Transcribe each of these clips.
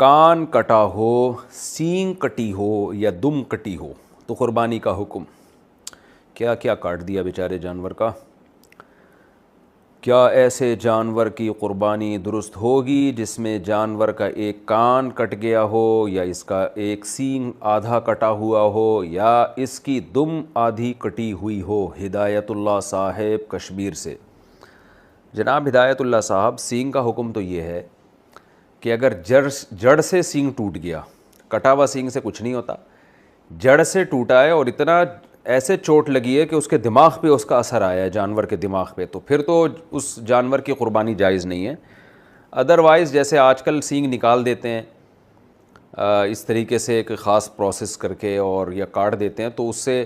کان کٹا ہو، سینگ کٹی ہو یا دم کٹی ہو تو قربانی کا حکم۔ کیا کیا کاٹ دیا بیچارے جانور کا۔ کیا ایسے جانور کی قربانی درست ہوگی جس میں جانور کا ایک کان کٹ گیا ہو، یا اس کا ایک سینگ آدھا کٹا ہوا ہو، یا اس کی دم آدھی کٹی ہوئی ہو؟ ہدایت اللہ صاحب کشمیر سے۔ جناب ہدایت اللہ صاحب، سینگ کا حکم تو یہ ہے کہ اگر جڑ سے سینگ ٹوٹ گیا، کٹا ہوا سینگ سے کچھ نہیں ہوتا، جڑ سے ٹوٹا ہے اور اتنا ایسے چوٹ لگی ہے کہ اس کے دماغ پہ اس کا اثر آیا ہے، جانور کے دماغ پہ، تو پھر تو اس جانور کی قربانی جائز نہیں ہے۔ ادروائز جیسے آج کل سینگ نکال دیتے ہیں اس طریقے سے ایک خاص پروسیس کر کے اور یا کاٹ دیتے ہیں، تو اس سے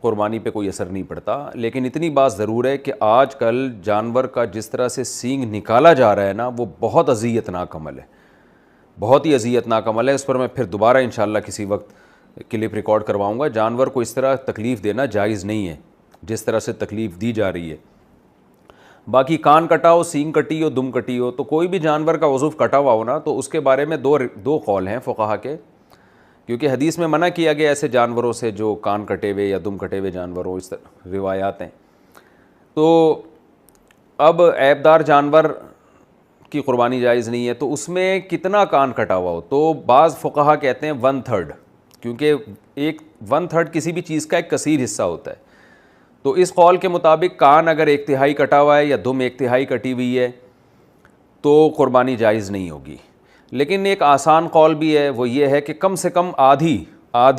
قربانی پہ کوئی اثر نہیں پڑتا۔ لیکن اتنی بات ضرور ہے کہ آج کل جانور کا جس طرح سے سینگ نکالا جا رہا ہے نا، وہ بہت اذیت ناک عمل ہے، بہت ہی اذیت ناک عمل ہے۔ اس پر میں پھر دوبارہ انشاءاللہ کسی وقت کلپ ریکارڈ کرواؤں گا۔ جانور کو اس طرح تکلیف دینا جائز نہیں ہے جس طرح سے تکلیف دی جا رہی ہے۔ باقی کان کٹا ہو، سینگ کٹی ہو، دم کٹی ہو، تو کوئی بھی جانور کا عضو کٹا ہوا ہو نا، تو اس کے بارے میں دو قول ہیں فقہا کے، کیونکہ حدیث میں منع کیا گیا ایسے جانوروں سے جو کان کٹے ہوئے یا دم کٹے ہوئے جانور ہو، اس طرح روایات ہیں۔ تو اب عیبدار جانور کی قربانی جائز نہیں ہے، تو اس میں کتنا کان کٹا ہوا ہو؟ تو بعض فقہا کہتے ہیں 1/3، کیونکہ 1/3 کسی بھی چیز کا ایک کثیر حصہ ہوتا ہے۔ تو اس قول کے مطابق کان اگر 1/3 کٹا ہوا ہے یا دم 1/3 کٹی ہوئی ہے تو قربانی جائز نہیں ہوگی۔ لیکن ایک آسان قول بھی ہے، وہ یہ ہے کہ کم سے کم آدھی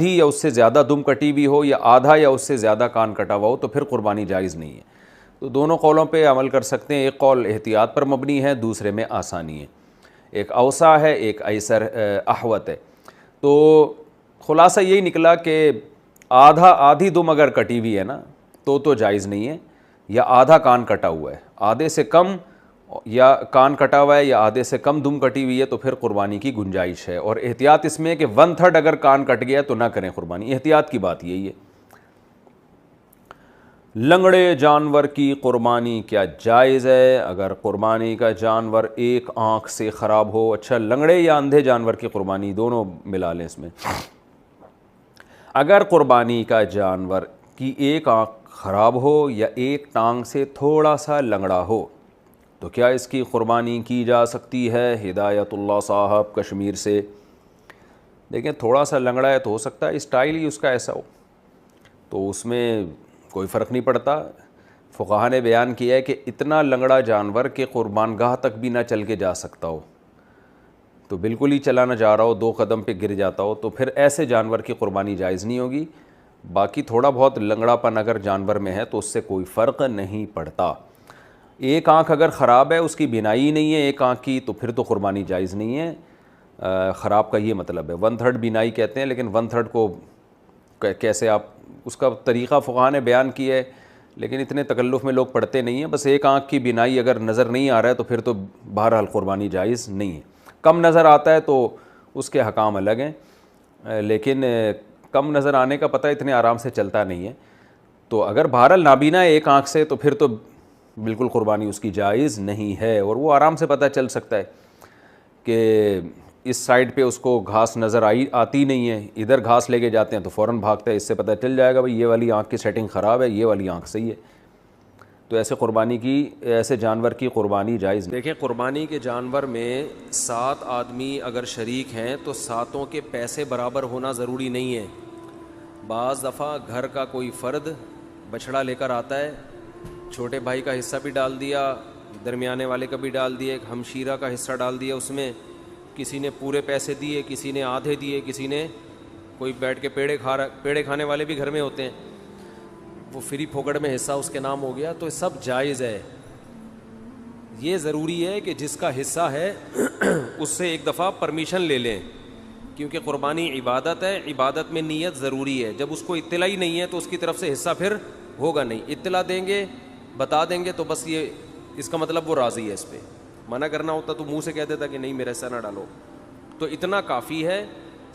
یا اس سے زیادہ دم کٹی ہوئی ہو، یا آدھا یا اس سے زیادہ کان کٹا ہوا ہو، تو پھر قربانی جائز نہیں ہے۔ تو دونوں قولوں پہ عمل کر سکتے ہیں۔ ایک قول احتیاط پر مبنی ہے، دوسرے میں آسانی ہے، ایک اوسع ہے، ایک ایسر احوط ہے۔ تو خلاصہ یہی نکلا کہ آدھی دم اگر کٹی ہوئی ہے نا تو جائز نہیں ہے، یا آدھا کان کٹا ہوا ہے، آدھے سے کم یا کان کٹا ہوا ہے یا آدھے سے کم دم کٹی ہوئی ہے، تو پھر قربانی کی گنجائش ہے۔ اور احتیاط اس میں ہے کہ 1/3 اگر کان کٹ گیا تو نہ کریں قربانی، احتیاط کی بات یہی ہے۔ لنگڑے جانور کی قربانی کیا جائز ہے اگر قربانی کا جانور ایک آنکھ سے خراب ہو؟ اچھا، لنگڑے یا اندھے جانور کی قربانی دونوں ملا لیں اس میں۔ اگر قربانی کا جانور کی ایک آنکھ خراب ہو یا ایک ٹانگ سے تھوڑا سا لنگڑا ہو تو کیا اس کی قربانی کی جا سکتی ہے؟ ہدایت اللہ صاحب کشمیر سے۔ دیکھیں، تھوڑا سا لنگڑا ہے تو ہو سکتا ہے اسٹائل ہی اس کا ایسا ہو، تو اس میں کوئی فرق نہیں پڑتا۔ فقہا نے بیان کیا ہے کہ اتنا لنگڑا جانور کہ قربان گاہ تک بھی نہ چل کے جا سکتا ہو، تو بالکل ہی چلا نہ جا رہا ہو، 2 قدم پہ گر جاتا ہو، تو پھر ایسے جانور کی قربانی جائز نہیں ہوگی۔ باقی تھوڑا بہت لنگڑا پن اگر جانور میں ہے تو اس سے کوئی فرق نہیں پڑتا۔ ایک آنکھ اگر خراب ہے، اس کی بینائی نہیں ہے ایک آنکھ کی، تو پھر تو قربانی جائز نہیں ہے۔ خراب کا یہ مطلب ہے 1/3 بینائی کہتے ہیں، لیکن 1/3 کو کیسے آپ، اس کا طریقہ فقہا نے بیان کیا ہے، لیکن اتنے تکلف میں لوگ پڑھتے نہیں ہیں۔ بس ایک آنکھ کی بینائی اگر نظر نہیں آ رہا ہے تو پھر تو بہرحال قربانی جائز نہیں ہے۔ کم نظر آتا ہے تو اس کے حکام الگ ہیں، لیکن کم نظر آنے کا پتہ اتنے آرام سے چلتا نہیں ہے، تو اگر بہرحال نابینا ہے ایک آنکھ سے تو پھر تو بالکل قربانی اس کی جائز نہیں ہے۔ اور وہ آرام سے پتہ چل سکتا ہے کہ اس سائڈ پہ اس کو گھاس نظر آتی نہیں ہے، ادھر گھاس لے کے جاتے ہیں تو فوراً بھاگتا ہے، اس سے پتہ چل جائے گا بھائی یہ والی آنکھ کی سیٹنگ خراب ہے، یہ والی آنکھ صحیح ہے، تو ایسے جانور کی قربانی جائز نہیں۔ دیکھیں، قربانی کے جانور میں 7 آدمی اگر شریک ہیں تو 7 کے پیسے برابر ہونا ضروری نہیں ہے۔ بعض دفعہ گھر کا کوئی فرد بچھڑا لے کر آتا ہے، چھوٹے بھائی کا حصہ بھی ڈال دیا، درمیانے والے کا بھی ڈال دیا، ایک ہمشیرہ کا حصہ ڈال دیا، اس میں کسی نے پورے پیسے دیے، کسی نے آدھے دیے، کسی نے کوئی بیٹھ کے پیڑے کھانے والے بھی گھر میں ہوتے ہیں، وہ فری پھوکڑ میں حصہ اس کے نام ہو گیا، تو سب جائز ہے۔ یہ ضروری ہے کہ جس کا حصہ ہے اس سے ایک دفعہ پرمیشن لے لیں، کیونکہ قربانی عبادت ہے، عبادت میں نیت ضروری ہے۔ جب اس کو اطلاع ہی نہیں ہے تو اس کی طرف سے حصہ پھر ہوگا نہیں۔ اطلاع دیں گے، بتا دیں گے تو بس یہ اس کا مطلب وہ راضی ہے اس پہ۔ منع کرنا ہوتا تو منہ سے کہہ دیتا کہ نہیں میرا حصہ نہ ڈالو۔ تو اتنا کافی ہے،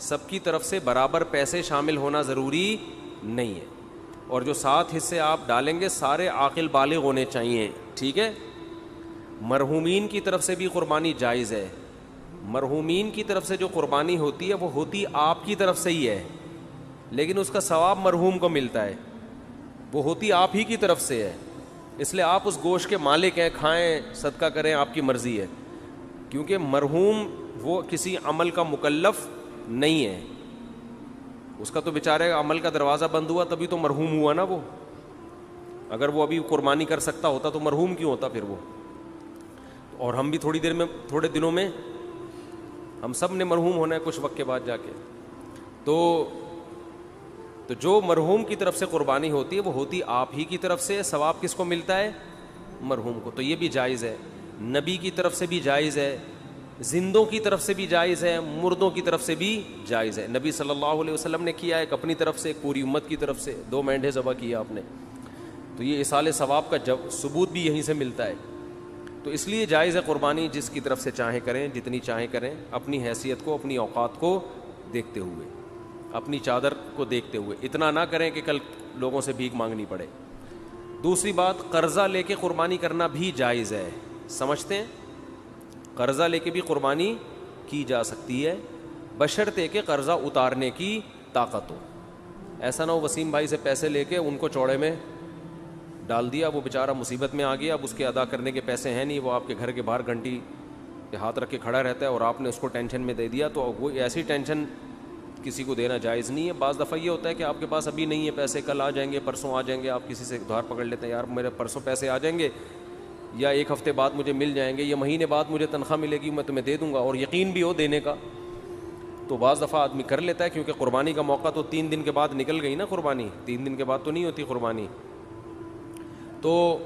سب کی طرف سے برابر پیسے شامل ہونا ضروری نہیں ہے۔ اور جو 7 حصے آپ ڈالیں گے سارے عاقل بالغ ہونے چاہیے، ٹھیک ہے۔ مرحومین کی طرف سے بھی قربانی جائز ہے، مرحومین کی طرف سے جو قربانی ہوتی ہے وہ ہوتی آپ کی طرف سے ہی ہے، لیکن اس کا ثواب مرحوم کو ملتا ہے، وہ ہوتی آپ ہی کی طرف سے ہے، اس لیے آپ اس گوشت کے مالک ہیں، کھائیں صدقہ کریں، آپ کی مرضی ہے، کیونکہ مرحوم وہ کسی عمل کا مکلف نہیں ہے، اس کا تو بیچارے عمل کا دروازہ بند ہوا تبھی تو مرحوم ہوا نا وہ، اگر وہ ابھی قربانی کر سکتا ہوتا تو مرحوم کیوں ہوتا پھر وہ؟ اور ہم بھی تھوڑے دنوں میں ہم سب نے مرحوم ہونا ہے کچھ وقت کے بعد جا کے، تو جو مرحوم کی طرف سے قربانی ہوتی ہے وہ ہوتی آپ ہی کی طرف سے، ثواب کس کو ملتا ہے؟ مرحوم کو، تو یہ بھی جائز ہے، نبی کی طرف سے بھی جائز ہے، زندوں کی طرف سے بھی جائز ہے، مردوں کی طرف سے بھی جائز ہے۔ نبی صلی اللہ علیہ وسلم نے کیا، ایک اپنی طرف سے، ایک پوری امت کی طرف سے، 2 مینڈھے ذبح کیا آپ نے، تو یہ اصال ثواب کا ثبوت بھی یہیں سے ملتا ہے، تو اس لیے جائز ہے قربانی، جس کی طرف سے چاہیں کریں، جتنی چاہیں کریں، اپنی حیثیت کو، اپنی اوقات کو دیکھتے ہوئے، اپنی چادر کو دیکھتے ہوئے، اتنا نہ کریں کہ کل لوگوں سے بھیک مانگنی پڑے۔ دوسری بات، قرضہ لے کے قربانی کرنا بھی جائز ہے، سمجھتے ہیں؟ قرضہ لے کے بھی قربانی کی جا سکتی ہے، بشرطے کہ قرضہ اتارنے کی طاقت ہو۔ ایسا نہ ہو وسیم بھائی سے پیسے لے کے ان کو چوڑے میں ڈال دیا، وہ بیچارہ مصیبت میں آ گیا، اب اس کے ادا کرنے کے پیسے ہیں نہیں، وہ آپ کے گھر کے باہر گھنٹی کے ہاتھ رکھ کے کھڑا رہتا ہے اور آپ نے اس کو ٹینشن میں دے دیا، تو وہ ایسی ٹینشن کسی کو دینا جائز نہیں ہے۔ بعض دفعہ یہ ہوتا ہے کہ آپ کے پاس ابھی نہیں ہے پیسے، کل آ جائیں گے، پرسوں آ جائیں گے، آپ کسی سے ادھار پکڑ لیتے ہیں، یار میرے پرسوں پیسے آ جائیں گے، یا 1 ہفتے بعد مجھے مل جائیں گے، یا مہینے بعد مجھے تنخواہ ملے گی، میں تمہیں دے دوں گا، اور یقین بھی ہو دینے کا، تو بعض دفعہ آدمی کر لیتا ہے، کیونکہ قربانی کا موقع تو 3 دن کے بعد نکل گئی نا، قربانی 3 دن کے بعد تو نہیں ہوتی قربانی، تو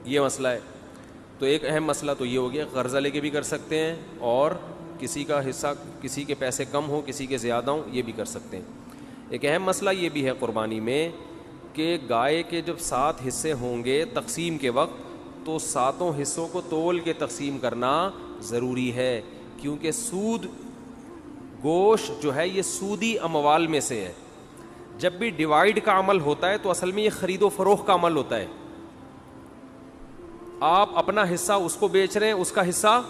یہ مسئلہ ہے۔ تو ایک اہم مسئلہ تو یہ ہو گیا، قرضہ لے کے بھی کر سکتے ہیں، اور کسی کا حصہ، کسی کے پیسے کم ہوں، کسی کے زیادہ ہوں، یہ بھی کر سکتے ہیں۔ ایک اہم مسئلہ یہ بھی ہے قربانی میں کہ گائے کے جب 7 حصے ہوں گے تقسیم کے وقت، تو 7 حصوں کو تول کے تقسیم کرنا ضروری ہے، کیونکہ سود، گوشت جو ہے یہ سودی اموال میں سے ہے۔ جب بھی ڈیوائیڈ کا عمل ہوتا ہے تو اصل میں یہ خرید و فروخت کا عمل ہوتا ہے، آپ اپنا حصہ اس کو بیچ رہے ہیں، اس کا حصہ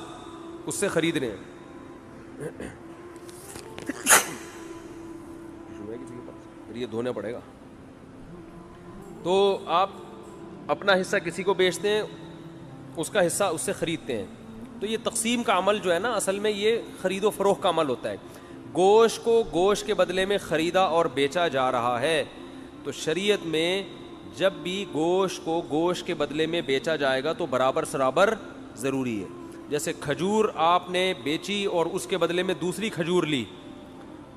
اس سے خرید رہے ہیں۔ یہ دھونا پڑے گا، تو آپ اپنا حصہ کسی کو بیچتے ہیں، اس کا حصہ اس سے خریدتے ہیں، تو یہ تقسیم کا عمل جو ہے نا، اصل میں یہ خرید و فروخت کا عمل ہوتا ہے۔ گوشت کو گوشت کے بدلے میں خریدا اور بیچا جا رہا ہے، تو شریعت میں جب بھی گوشت کو گوشت کے بدلے میں بیچا جائے گا تو برابر سرابر ضروری ہے۔ جیسے کھجور آپ نے بیچی اور اس کے بدلے میں دوسری کھجور لی،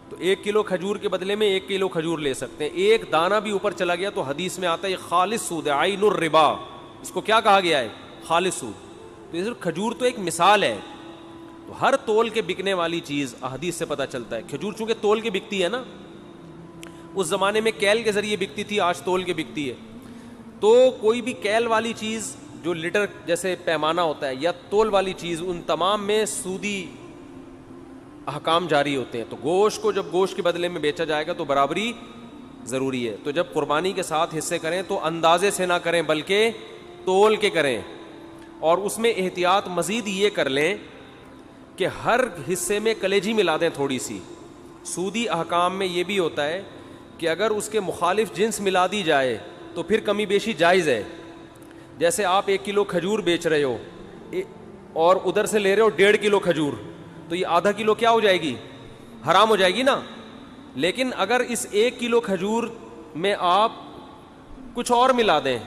تو 1 کلو کھجور کے بدلے میں 1 کلو کھجور لے سکتے ہیں، ایک دانہ بھی اوپر چلا گیا تو حدیث میں آتا ہے یہ خالص سود ہے، عین الربا، اس کو کیا کہا گیا ہے؟ خالص سود۔ تو یہ کھجور تو ایک مثال ہے، تو ہر تول کے بکنے والی چیز احادیث سے پتہ چلتا ہے، کھجور چونکہ تول کے بکتی ہے نا، اس زمانے میں کیل کے ذریعے بکتی تھی، آج تول کے بکتی ہے، تو کوئی بھی کیل والی چیز جو لیٹر جیسے پیمانہ ہوتا ہے یا تول والی چیز، ان تمام میں سودی احکام جاری ہوتے ہیں۔ تو گوشت کو جب گوشت کے بدلے میں بیچا جائے گا تو برابری ضروری ہے، تو جب قربانی کے 7 حصے کریں تو اندازے سے نہ کریں بلکہ تول کے کریں، اور اس میں احتیاط مزید یہ کر لیں کہ ہر حصے میں کلیجی ملا دیں تھوڑی سی۔ سودی احکام میں یہ بھی ہوتا ہے کہ اگر اس کے مخالف جنس ملا دی جائے تو پھر کمی بیشی جائز ہے۔ جیسے آپ 1 کلو کھجور بیچ رہے ہو اور ادھر سے لے رہے ہو 1.5 کلو کھجور، تو یہ آدھا کلو کیا ہو جائے گی؟ حرام ہو جائے گی نا۔ لیکن اگر اس 1 کلو کھجور میں آپ کچھ اور ملا دیں،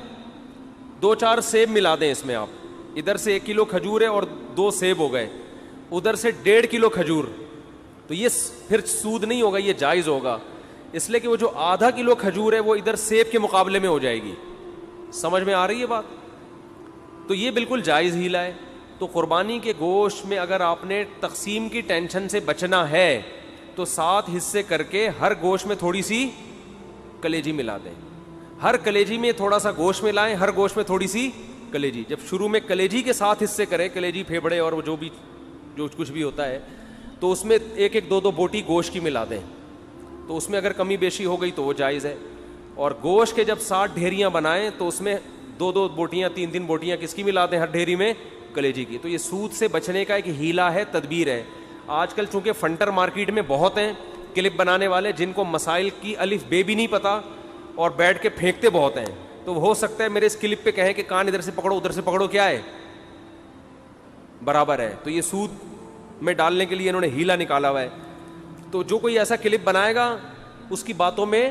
2-4 سیب ملا دیں اس میں، آپ ادھر سے 1 کلو کھجور ہے اور 2 سیب ہو گئے، ادھر سے 1.5 کلو کھجور، تو یہ پھر سود نہیں ہوگا، یہ جائز ہوگا، اس لیے کہ وہ جو آدھا کلو کھجور ہے وہ ادھر سیب کے مقابلے میں ہو جائے گی۔ سمجھ میں آ رہی ہے بات؟ تو یہ بالکل جائز ہیلا ہے۔ تو قربانی کے گوشت میں اگر آپ نے تقسیم کی ٹینشن سے بچنا ہے تو 7 حصے کر کے ہر گوشت میں تھوڑی سی کلیجی ملا دیں، ہر کلیجی میں تھوڑا سا گوشت ملائیں، ہر گوشت میں تھوڑی سی کلیجی۔ جب شروع میں کلیجی کے 7 حصے کریں، کلیجی، پھیپڑے اور جو کچھ بھی ہوتا ہے، تو اس میں 1-2 بوٹی گوشت کی ملا دیں، تو اس میں اگر کمی بیشی ہو گئی تو وہ جائز ہے۔ اور گوشت کے جب 60 ڈھیریاں بنائیں تو اس میں 2 بوٹیاں، 3 بوٹیاں کس کی ملا دیں ہر ڈھیری میں؟ کلیجی کی۔ تو یہ سود سے بچنے کا ایک ہیلا ہے، تدبیر ہے۔ آج کل چونکہ فنٹر مارکیٹ میں بہت ہیں کلپ بنانے والے جن کو مسائل کی الف بے بھی نہیں پتا اور بیٹھ کے پھینکتے بہت ہیں, تو ہو سکتا ہے میرے اس کلپ پہ کہیں کہ کان ادھر سے پکڑو ادھر سے پکڑو, کیا ہے برابر ہے. تو یہ سود میں ڈالنے کے لیے انہوں نے ہیلا نکالا ہوا ہے. تو جو کوئی ایسا کلپ بنائے گا اس کی باتوں میں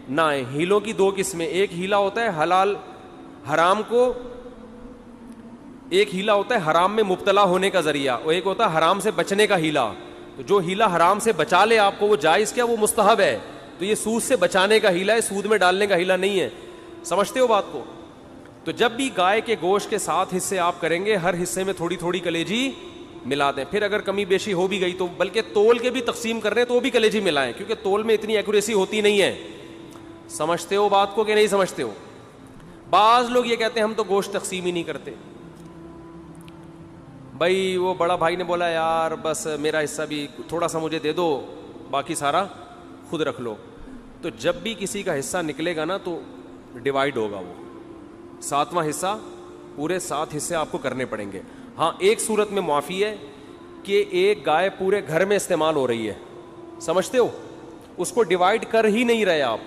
نہ آئے. ہیلوں کی دو قسمیں, ایک ہیلا ہوتا ہے حلال حرام کو, ایک ہیلا ہوتا ہے حرام میں مبتلا ہونے کا ذریعہ, اور ایک ہوتا ہے حرام سے بچنے کا ہیلا. تو جو ہیلا حرام سے بچا لے آپ کو وہ جائز کیا, وہ مستحب ہے. تو یہ سود سے بچانے کا ہیلا ہے, سود میں ڈالنے کا ہیلا نہیں ہے. سمجھتے ہو بات کو؟ تو جب بھی گائے کے گوشت کے 7 حصے آپ کریں گے, ہر حصے میں تھوڑی تھوڑی کلیجی ملا دیں. پھر اگر کمی بیشی ہو بھی گئی تو بلکہ تول کے بھی تقسیم کر رہے ہیں تو وہ بھی کلیجی ملائیں, کیونکہ تول میں اتنی ایکوریسی ہوتی نہیں ہے. سمجھتے ہو بات کو کہ نہیں سمجھتے ہو؟ بعض لوگ یہ کہتے ہیں ہم تو گوشت تقسیم ہی نہیں کرتے. بھائی وہ بڑا بھائی نے بولا یار بس میرا حصہ بھی تھوڑا سا مجھے دے دو, باقی سارا خود رکھ لو. تو جب بھی کسی کا حصہ نکلے گا نا تو ڈیوائیڈ ہوگا, وہ 7واں حصہ, پورے 7 حصے آپ کو کرنے پڑیں گے. ہاں ایک صورت میں معافی ہے کہ ایک گائے پورے گھر میں استعمال ہو رہی ہے, سمجھتے ہو, اس کو ڈیوائیڈ کر ہی نہیں رہے آپ.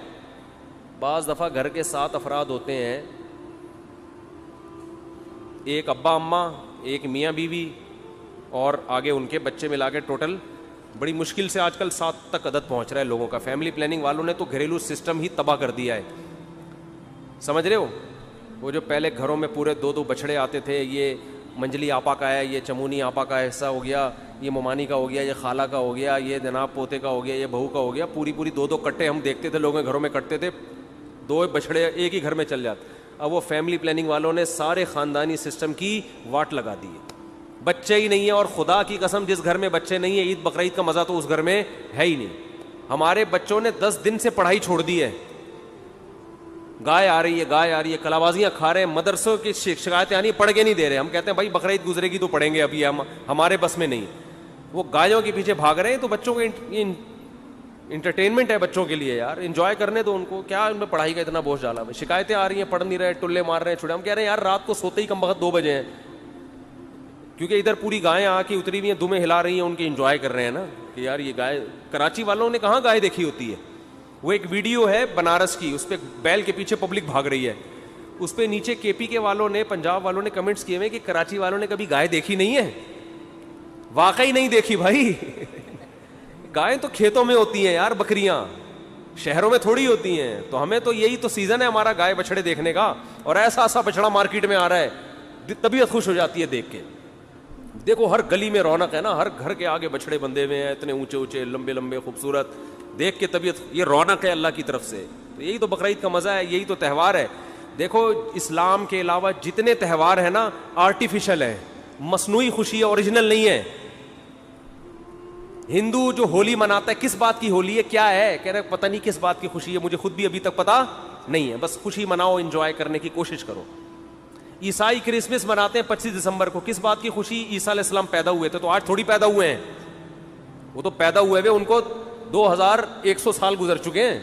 بعض دفعہ گھر کے 7 افراد ہوتے ہیں, ایک ابا اماں, ایک میاں بیوی اور آگے ان کے بچے ملا کے ٹوٹل بڑی مشکل سے آج کل 7 تک عدد پہنچ رہا ہے لوگوں کا. فیملی پلاننگ والوں نے تو گھریلو سسٹم ہی تباہ کر دیا ہے, سمجھ رہے ہو. وہ جو پہلے گھروں میں پورے 2 بچڑے آتے تھے, یہ منجلی آپا کا ہے, یہ چمونی آپا کا حصہ ہو گیا, یہ ممانی کا ہو گیا, یہ خالہ کا ہو گیا, یہ جناب پوتے کا ہو گیا, یہ بہو کا ہو گیا, پوری 2 کٹے ہم دیکھتے تھے لوگوں کے گھروں میں کٹتے تھے, 2 بچڑے ایک ہی گھر میں چل جاتے. اب وہ فیملی پلاننگ والوں نے سارے خاندانی سسٹم کی واٹ لگا دی ہے, بچے ہی نہیں ہیں. اور خدا کی قسم جس گھر میں بچے نہیں ہیں, عید بقرعید کا مزہ تو اس گھر میں ہے ہی نہیں. ہمارے بچوں نے 10 دن سے پڑھائی چھوڑ دی ہے, گائے آ رہی ہے, کلابازیاں کھا رہے ہیں, مدرسوں کی شکایتیں آنی, پڑھ کے نہیں دے رہے. ہم کہتے ہیں بھائی بقرعید گزرے گی تو پڑھیں گے, ابھی ہمارے بس میں نہیں. وہ گایوں کے پیچھے بھاگ رہے ہیں. تو بچوں کو انٹرٹینمنٹ ہے بچوں کے لیے یار, انجوائے کرنے دو ان کو, کیا ان میں پڑھائی کا اتنا بوجھ ڈالا. شکایتیں آ رہی ہیں, پڑھ نہیں رہے, ٹلے مار رہے ہیں, چھوڑے. ہم کہہ رہے ہیں یار رات کو سوتے ہی کم وقت 2 بجے ہیں, کیونکہ ادھر پوری گائیں آ کے اتری ہوئی ہیں, دمیں ہلا رہی ہیں, ان کے انجوائے کر رہے ہیں نا کہ یار یہ گائے. کراچی والوں نے کہاں گائے دیکھی ہوتی ہے. وہ ایک ویڈیو ہے بنارس کی, اس پہ بیل کے پیچھے پبلک بھاگ رہی ہے, اس پہ نیچے کے پی کے والوں نے, پنجاب والوں نے کمنٹس کیے ہوئے کہ کراچی والوں نے کبھی گائے دیکھی نہیں ہے. واقعی نہیں دیکھی بھائی. گائیں تو کھیتوں میں ہوتی ہیں یار, بکریاں شہروں میں تھوڑی ہوتی ہیں. تو ہمیں تو یہی تو سیزن ہے ہمارا گائے بچڑے دیکھنے کا, اور ایسا بچڑا مارکیٹ میں آ رہا ہے, طبیعت خوش ہو جاتی ہے دیکھ کے. دیکھو ہر گلی میں رونق ہے نا, ہر گھر کے آگے بچڑے بندے ہوئے ہیں, اتنے اونچے اونچے لمبے لمبے خوبصورت, دیکھ کے طبیعت, یہ رونق ہے اللہ کی طرف سے. تو یہی تو بقرعید کا مزہ ہے, یہی تو تہوار ہے. دیکھو اسلام کے علاوہ جتنے تہوار ہیں نا آرٹیفیشل ہیں, مصنوعی خوشی ہے, اوریجنل نہیں ہے. ہندو جو ہولی مناتا ہے, کس بات کی ہولی ہے, کیا ہے, کہہ رہے پتہ نہیں کس بات کی خوشی ہے, مجھے خود بھی ابھی تک پتہ نہیں ہے. بس خوشی مناؤ, انجوائے کرنے کی کوشش کرو. عیسائی کرسمس مناتے ہیں 25 دسمبر کو, کس بات کی خوشی, عیسیٰ علیہ السلام پیدا ہوئے تھے. تو آج تھوڑی پیدا ہوئے ہیں, وہ تو پیدا ہوئے ہوئے ان کو 2100 سال گزر چکے ہیں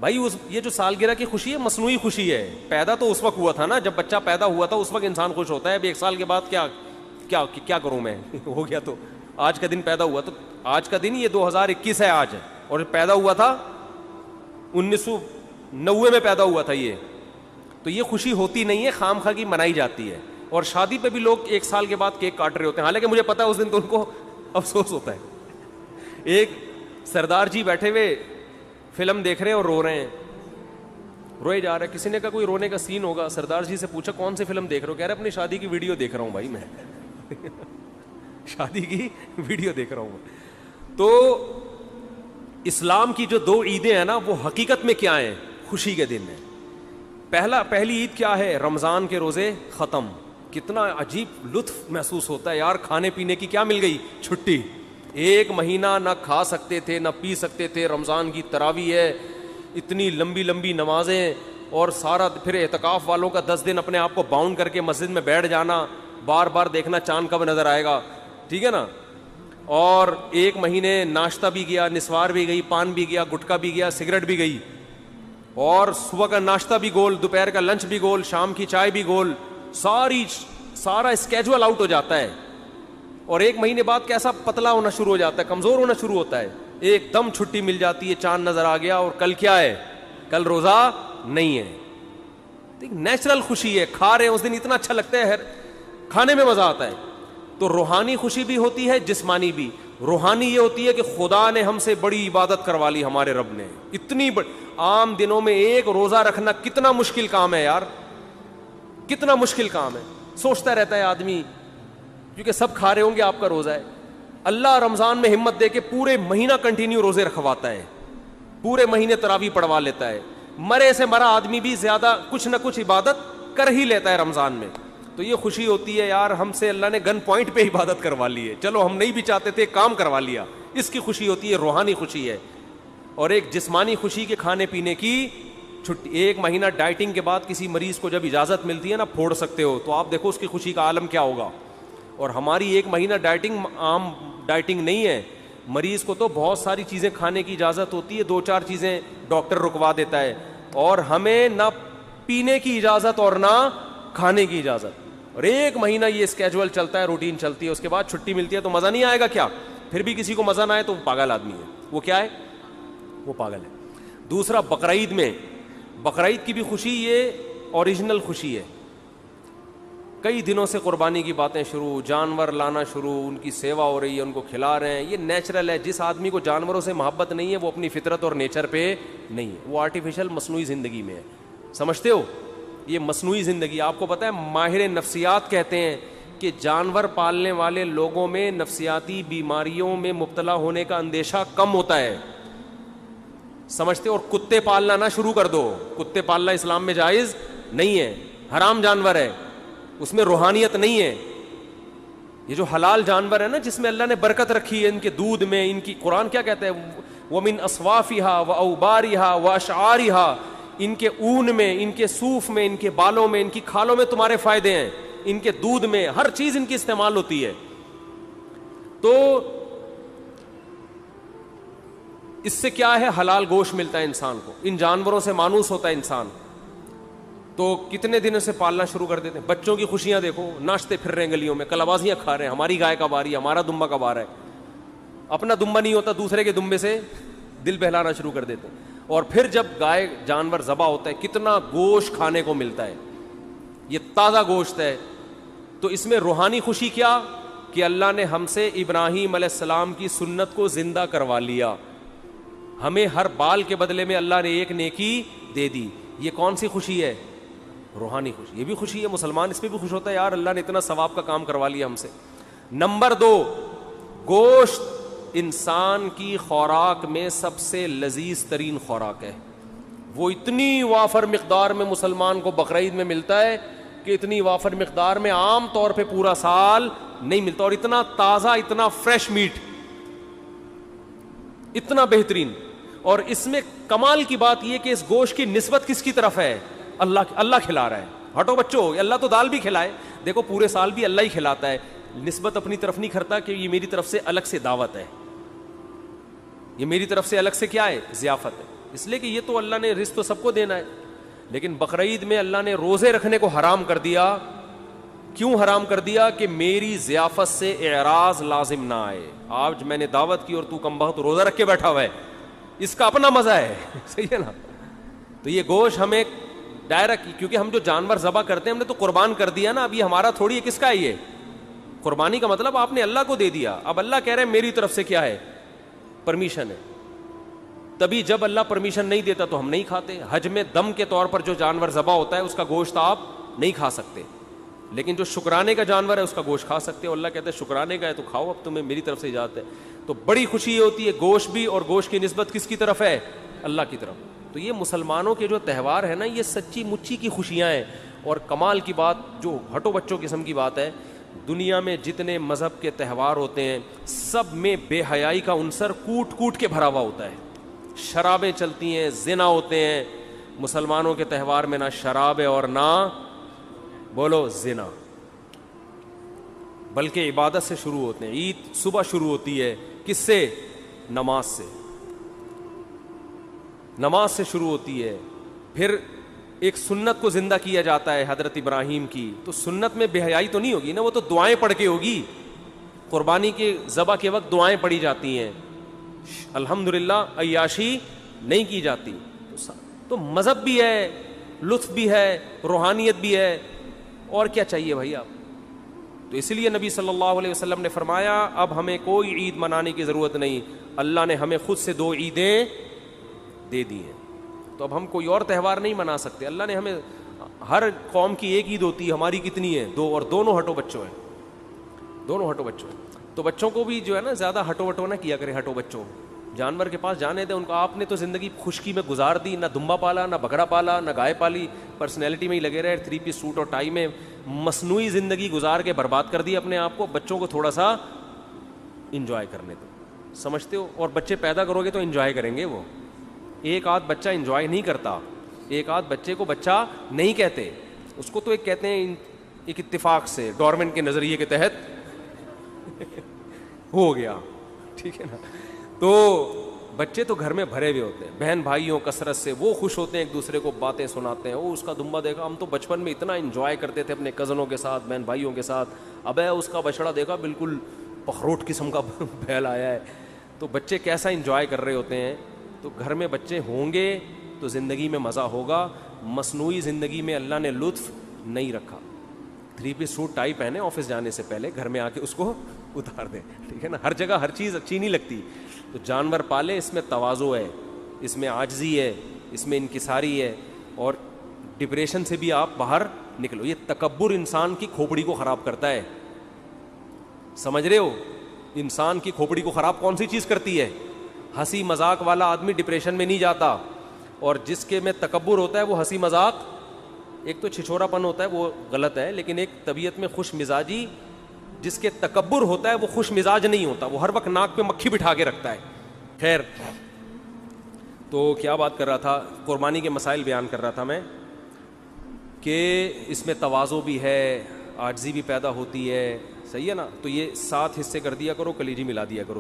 بھائی. یہ جو سالگرہ کی خوشی ہے مصنوعی خوشی ہے. پیدا تو اس وقت ہوا تھا نا جب بچہ پیدا ہوا تھا, اس وقت انسان خوش ہوتا ہے. اب 1 سال کے بعد کیا کروں میں, ہو گیا تو آج کا دن پیدا ہوا, تو آج کا دن یہ 2021 ہے آج, اور پیدا ہوا تھا 1990 میں پیدا ہوا تھا یہ. تو یہ خوشی ہوتی نہیں ہے, خام خواہ کی منائی جاتی ہے. اور شادی پہ بھی لوگ 1 سال کے بعد کیک کاٹ رہے ہوتے ہیں, حالانکہ مجھے پتا ہے اس دن تو ان کو افسوس ہوتا ہے. ایک سردار جی بیٹھے ہوئے فلم دیکھ رہے ہیں اور رو رہے ہیں, روئے جا رہے ہیں. کسی نے کہا کوئی رونے کا سین ہوگا, سردار جی سے پوچھا کون سی فلم دیکھ رہے ہو, کہہ رہے اپنی شادی کی ویڈیو دیکھ رہا ہوں بھائی میں. شادی کی ویڈیو دیکھ رہا ہوں. تو اسلام کی جو 2 عیدیں ہیں نا وہ حقیقت میں کیا ہیں, خوشی کے دن ہیں. پہلی عید کیا ہے, رمضان کے روزے ختم. کتنا عجیب لطف محسوس ہوتا ہے یار, کھانے پینے کی کیا مل گئی چھٹی. 1 مہینہ نہ کھا سکتے تھے نہ پی سکتے تھے. رمضان کی تراویح ہے, اتنی لمبی لمبی نمازیں, اور سارا پھر اعتکاف والوں کا 10 دن اپنے آپ کو باؤنڈ کر کے مسجد میں بیٹھ جانا, بار بار دیکھنا چاند کب نظر آئے گا, ٹھیک ہے نا. اور 1 مہینے ناشتہ بھی گیا, نسوار بھی گئی, پان بھی گیا, گٹکا بھی گیا, سگریٹ بھی گئی, اور صبح کا ناشتہ بھی گول, دوپہر کا لنچ بھی گول, شام کی چائے بھی گول, سارا اسکیجول آؤٹ ہو جاتا ہے. اور 1 مہینے بعد کیسا پتلا ہونا شروع ہو جاتا ہے, کمزور ہونا شروع ہوتا ہے. ایک دم چھٹی مل جاتی ہے, چاند نظر آ گیا اور کل کیا ہے, کل روزہ نہیں ہے. نیچرل خوشی ہے, کھا رہے ہیں اس دن اتنا اچھا لگتا ہے, کھانے میں مزہ آتا ہے. تو روحانی خوشی بھی ہوتی ہے, جسمانی بھی. روحانی یہ ہوتی ہے کہ خدا نے ہم سے بڑی عبادت کروا لی, ہمارے رب نے اتنی بڑی. عام دنوں میں ایک روزہ رکھنا کتنا مشکل کام ہے یار, کتنا مشکل کام ہے. سوچتا رہتا ہے آدمی, کیونکہ سب کھا رہے ہوں گے, آپ کا روزہ ہے. اللہ رمضان میں ہمت دے کے پورے مہینہ کنٹینیو روزے رکھواتا ہے, پورے مہینے تراویح پڑھوا لیتا ہے. مرے سے مرا آدمی بھی زیادہ کچھ نہ کچھ عبادت کر ہی لیتا ہے رمضان میں. تو یہ خوشی ہوتی ہے یار, ہم سے اللہ نے گن پوائنٹ پہ عبادت کروا لی ہے, چلو ہم نہیں بھی چاہتے تھے, کام کروا لیا. اس کی خوشی ہوتی ہے, روحانی خوشی ہے. اور ایک جسمانی خوشی کے کھانے پینے کی چھٹی. 1 مہینہ ڈائٹنگ کے بعد کسی مریض کو جب اجازت ملتی ہے نا, پھوڑ سکتے ہو, تو آپ دیکھو اس کی خوشی کا عالم کیا ہوگا. اور ہماری 1 مہینہ ڈائٹنگ عام ڈائٹنگ نہیں ہے. مریض کو تو بہت ساری چیزیں کھانے کی اجازت ہوتی ہے, 2-4 چیزیں ڈاکٹر رکوا دیتا ہے, اور ہمیں نہ پینے کی اجازت اور نہ کھانے کی اجازت. اور 1 مہینہ یہ اسکیجول چلتا ہے, روٹین چلتی ہے, اس کے بعد چھٹی ملتی ہے. تو مزہ نہیں آئے گا کیا؟ پھر بھی کسی کو مزہ نہ آئے تو وہ پاگل آدمی ہے. وہ کیا ہے؟ وہ پاگل ہے. دوسرا, بقرعید میں, بقرعید کی بھی خوشی یہ اوریجنل خوشی ہے. کئی دنوں سے قربانی کی باتیں شروع, جانور لانا شروع, ان کی سیوا ہو رہی ہے, ان کو کھلا رہے ہیں. یہ نیچرل ہے. جس آدمی کو جانوروں سے محبت نہیں ہے وہ اپنی فطرت اور نیچر پہ نہیں ہے, وہ آرٹیفیشل مصنوعی زندگی میں ہے. سمجھتے ہو؟ یہ مصنوعی زندگی. آپ کو پتہ ہے ماہر نفسیات کہتے ہیں کہ جانور پالنے والے لوگوں میں نفسیاتی بیماریوں میں مبتلا ہونے کا اندیشہ کم ہوتا ہے. سمجھتے ہو؟ اور کتے پالنا نہ شروع کر دو. کتے پالنا اسلام میں جائز نہیں ہے, حرام جانور ہے, اس میں روحانیت نہیں ہے. یہ جو حلال جانور ہے نا, جس میں اللہ نے برکت رکھی ہے, ان کے دودھ میں, ان کی, قرآن کیا کہتا ہے, وَمِنْ أَصْوَافِهَا وَأَوْبَارِهَا وَأَشْعَارِهَا, ان کے اون میں, ان کے صوف میں, ان کے بالوں میں, ان کی کھالوں میں تمہارے فائدے ہیں, ان کے دودھ میں, ہر چیز ان کی استعمال ہوتی ہے. تو اس سے کیا ہے, حلال گوشت ملتا ہے انسان کو. ان جانوروں سے مانوس ہوتا ہے انسان. تو کتنے دنوں سے پالنا شروع کر دیتے ہیں. بچوں کی خوشیاں دیکھو, ناچتے پھر رہے ہیں گلیوں میں, کلابازیاں کھا رہے ہیں, ہماری گائے کب آ رہی ہے, ہمارا دمبا کب آ رہا ہے. اپنا دمبا نہیں ہوتا, دوسرے کے دمبے سے دل بہلانا شروع کر دیتے ہیں. اور پھر جب گائے جانور ذبح ہوتا ہے, کتنا گوشت کھانے کو ملتا ہے, یہ تازہ گوشت ہے. تو اس میں روحانی خوشی کیا کہ اللہ نے ہم سے ابراہیم علیہ السلام کی سنت کو زندہ کروا لیا. ہمیں ہر بال کے بدلے میں اللہ نے ایک نیکی دے دی. یہ کون سی خوشی ہے؟ روحانی خوشی. یہ بھی خوشی ہے, مسلمان اس پہ بھی خوش ہوتا ہے, یار اللہ نے اتنا ثواب کا کام کروا لیا ہم سے. نمبر 2, گوشت انسان کی خوراک میں سب سے لذیذ ترین خوراک ہے. وہ اتنی وافر مقدار میں مسلمان کو بقرعید میں ملتا ہے کہ اتنی وافر مقدار میں عام طور پہ پورا سال نہیں ملتا. اور اتنا تازہ, اتنا فریش میٹ, اتنا بہترین. اور اس میں کمال کی بات یہ کہ اس گوشت کی نسبت کس کی طرف ہے؟ اللہ کھلا رہا ہے. ہٹو بچوں, اللہ تو دال بھی کھلائے, دیکھو پورے سال بھی اللہ ہی کھلاتا ہے. نسبت اپنی طرف نہیں کرتا کہ یہ میری طرف سے الگ سے دعوت ہے, یہ میری طرف سے الگ سے کیا ہے, ضیافت ہے. اس لیے کہ یہ تو اللہ نے رزق تو سب کو دینا ہے. لیکن بقرعید میں اللہ نے روزے رکھنے کو حرام کر دیا. کیوں حرام کر دیا؟ کہ میری ضیافت سے اعراض لازم نہ آئے. آج میں نے دعوت کی اور تو کم بخت روزہ رکھ کے بیٹھا ہوا ہے, اس کا اپنا مزہ ہے. صحیح ہے نا؟ تو یہ گوشت ہمیں ڈائریکٹ, کیونکہ ہم جو جانور ذبح کرتے ہیں ہم نے تو قربان کر دیا نا, اب یہ ہمارا تھوڑی ہے. کس کا ہے یہ؟ قربانی کا مطلب آپ نے اللہ کو دے دیا. اب اللہ کہہ رہے ہیں میری طرف سے کیا ہے, پرمیشن ہے. تبھی جب اللہ پرمیشن نہیں دیتا تو ہم نہیں کھاتے. حج میں دم کے طور پر جو جانور ذبح ہوتا ہے اس کا گوشت آپ نہیں کھا سکتے, لیکن جو شکرانے کا جانور ہے اس کا گوشت کھا سکتے ہو. اللہ کہتے ہیں شکرانے کا ہے تو کھاؤ, اب تمہیں میری طرف سے اجازت ہے. تو بڑی خوشی یہ ہوتی ہے گوشت بھی, اور گوشت کی نسبت کس کی طرف ہے؟ اللہ کی طرف. تو یہ مسلمانوں کے جو تہوار ہے نا, یہ سچی مچی کی خوشیاں ہیں. اور کمال کی بات, جو ہٹو بچوں قسم کی بات ہے, دنیا میں جتنے مذہب کے تہوار ہوتے ہیں سب میں بے حیائی کا عنصر کوٹ کوٹ کے بھرا ہوا ہوتا ہے. شرابیں چلتی ہیں, زنا ہوتے ہیں. مسلمانوں کے تہوار میں نہ شراب ہے اور نہ بولو زنا, بلکہ عبادت سے شروع ہوتے ہیں. عید صبح شروع ہوتی ہے کس سے؟ نماز سے. نماز سے شروع ہوتی ہے. پھر ایک سنت کو زندہ کیا جاتا ہے حضرت ابراہیم کی. تو سنت میں بے حیائی تو نہیں ہوگی نا, وہ تو دعائیں پڑھ کے ہوگی. قربانی کے ذبح کے وقت دعائیں پڑھی جاتی ہیں, الحمدللہ عیاشی نہیں کی جاتی. تو مذہب بھی ہے, لطف بھی ہے, روحانیت بھی ہے, اور کیا چاہیے بھائی آپ. تو اس لیے نبی صلی اللہ علیہ وسلم نے فرمایا اب ہمیں کوئی عید منانے کی ضرورت نہیں, اللہ نے ہمیں خود سے 2 عیدیں دے دی ہیں, تو اب ہم کوئی اور تہوار نہیں منا سکتے. اللہ نے ہمیں, ہر قوم کی ایک عید ہوتی ہے, ہماری کتنی ہے؟ 2, اور دونوں ہٹو بچوں ہیں, دونوں ہٹو بچوں ہیں. تو بچوں کو بھی جو ہے نا زیادہ ہٹو وٹو نہ کیا کرے, ہٹو بچوں, جانور کے پاس جانے دیں ان کو. آپ نے تو زندگی خشکی میں گزار دی, نہ دمبا پالا, نہ بکرا پالا, نہ گائے پالی, پرسنالٹی میں ہی لگے رہے, 3 پیس سوٹ اور ٹائی میں مصنوعی زندگی گزار کے برباد کر دی اپنے آپ کو. بچوں کو تھوڑا سا انجوائے کرنے دو, سمجھتے ہو؟ اور بچے پیدا کرو گے تو انجوائے کریں گے. وہ ایک آدھ بچہ انجوائے نہیں کرتا, ایک آدھ بچے کو بچہ نہیں کہتے, اس کو تو ایک کہتے ہیں ایک اتفاق سے, ڈارون کے نظریے کے تحت ہو گیا, ٹھیک ہے نا. تو بچے تو گھر میں بھرے ہوئے ہوتے ہیں بہن بھائیوں کثرت سے, وہ خوش ہوتے ہیں, ایک دوسرے کو باتیں سناتے ہیں, وہ اس کا دمبا دیکھا, ہم تو بچپن میں اتنا انجوائے کرتے تھے اپنے کزنوں کے ساتھ, بہن بھائیوں کے ساتھ, اب ہے اس کا بچڑا دیکھا بالکل پخروٹ قسم کا بیل آیا ہے. تو بچے کیسا انجوائے کر رہے ہوتے ہیں. تو گھر میں بچے ہوں گے تو زندگی میں مزہ ہوگا. مصنوعی زندگی میں اللہ نے لطف نہیں رکھا. 3 پیس سوٹ ٹائی پہنے آفس جانے سے پہلے, گھر میں آ کے اس کو اتار دیں, ٹھیک ہے نا. ہر جگہ ہر چیز اچھی نہیں لگتی. تو جانور پالے, اس میں تواضع ہے, اس میں عاجزی ہے, اس میں انکساری ہے, اور ڈپریشن سے بھی آپ باہر نکلو. یہ تکبر انسان کی کھوپڑی کو خراب کرتا ہے, سمجھ رہے ہو؟ انسان کی کھوپڑی کو خراب کون سی چیز کرتی ہے؟ ہنسی مذاق والا آدمی ڈپریشن میں نہیں جاتا, اور جس کے میں تکبر ہوتا ہے وہ ہنسی مذاق, ایک تو چھچورا پن ہوتا ہے وہ غلط ہے, لیکن ایک طبیعت میں خوش مزاجی, جس کے تکبر ہوتا ہے وہ خوش مزاج نہیں ہوتا, وہ ہر وقت ناک پہ مکھی بٹھا کے رکھتا ہے. خیر, تو کیا بات کر رہا تھا؟ قربانی کے مسائل بیان کر رہا تھا میں, کہ اس میں تواضع بھی ہے, عاجزی بھی پیدا ہوتی ہے, صحیح ہے نا. تو یہ 7 حصے کر دیا کرو, کلیجی ملا دیا کرو.